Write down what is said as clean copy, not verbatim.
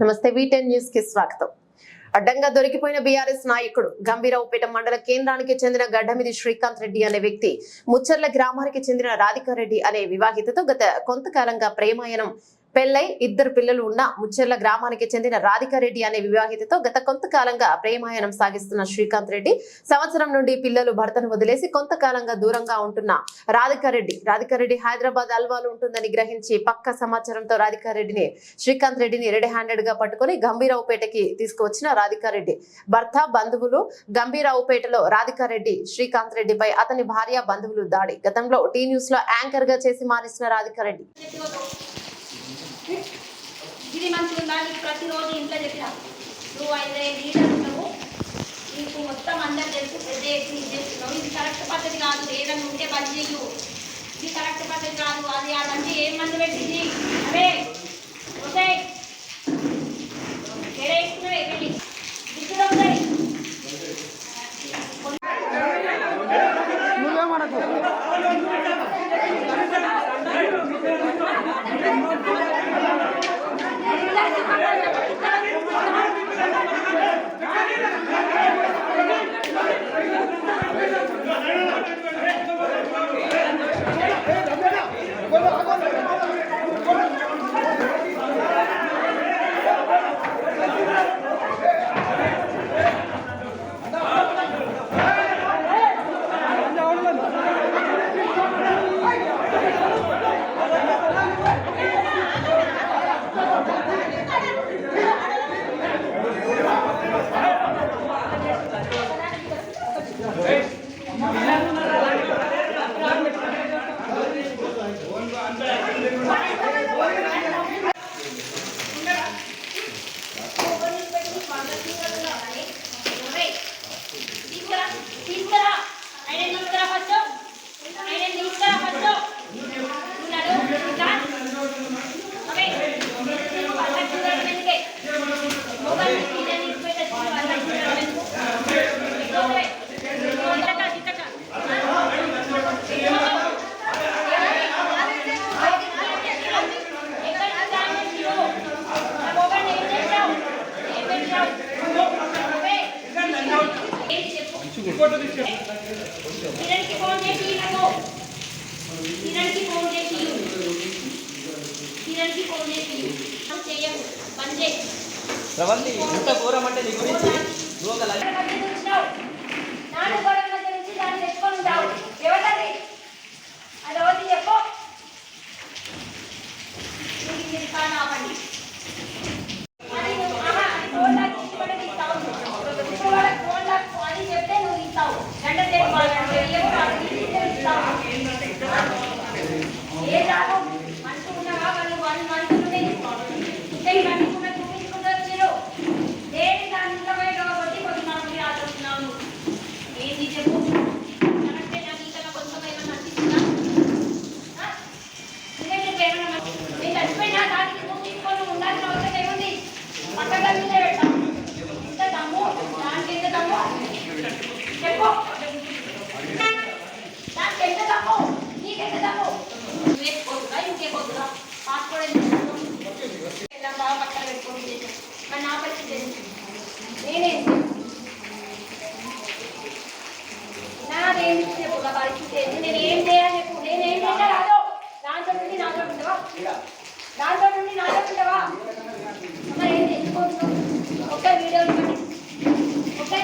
నమస్తే వీటెన్ న్యూస్ కి స్వాగతం. అడ్డంగా దొరికిపోయిన బీఆర్ఎస్ నాయకుడు గంభీరావుపేట మండల కేంద్రానికి చెందిన గడ్డమిది శ్రీకాంత్ రెడ్డి అనే వ్యక్తి ముచ్చర్ల గ్రామానికి చెందిన రాధికారెడ్డి అనే వివాహితతో గత కొంతకాలంగా ప్రేమాయణం పెళ్లై ఇద్దరు పిల్లలు ఉన్న ముచ్చర్ల గ్రామానికి చెందిన రాధికారెడ్డి అనే వివాహితతో గత కొంతకాలంగా ప్రేమాయణం సాగిస్తున్న శ్రీకాంత్ రెడ్డి సంవత్సరం నుండి పిల్లలు భర్తను వదిలేసి కొంతకాలంగా దూరంగా ఉంటున్న రాధికారెడ్డి హైదరాబాద్ అల్వాలు ఉంటుందని గ్రహించి పక్క సమాచారంతో శ్రీకాంత్ రెడ్డిని రెడీ హ్యాండెడ్ గా పట్టుకుని గంభీరావుపేటకి తీసుకువచ్చిన రాధికారెడ్డి భర్త బంధువులు గంభీరావుపేటలో రాధికారెడ్డి శ్రీకాంత్ రెడ్డిపై అతని భార్య బంధువులు దాడి. గతంలో టీ న్యూస్ లో యాంకర్ గా చేసి మానేసిన రాధికారెడ్డి ఇది మంచిగా నీకు ప్రతిరోజు ఇంట్లో చెప్పిన నువ్వు 5 లీటర్లు ఉన్నావు, నీకు మొత్తం అందరు తెలుసు పెద్ద ఇది చేస్తున్నావు, ఇది కరెక్ట్ పద్ధతి కాదు, ఏదైనా ఉంటే బంద్ చేయు, ఇది కరెక్ట్ పద్ధతి కాదు. అది ఆ మంచి ఏం మందు పెట్టింది అవే వస్తాయి వేసుకున్నావే వెళ్ళి దిక్కులు వస్తాయి. ప్రవల్లి ఎంత ఘోరం అంటే నీ గురించి నేనేం చేయాలి చెప్పు, నేనేం చేయాలి రాదు, దాంట్లో నుండి నాతో ఉంటావా, దాంట్లో నుండి నాతో ఉంటావా, మరి ఏం తెచ్చుకుంటున్నావు? ఒక్క వీడియో ఒక్క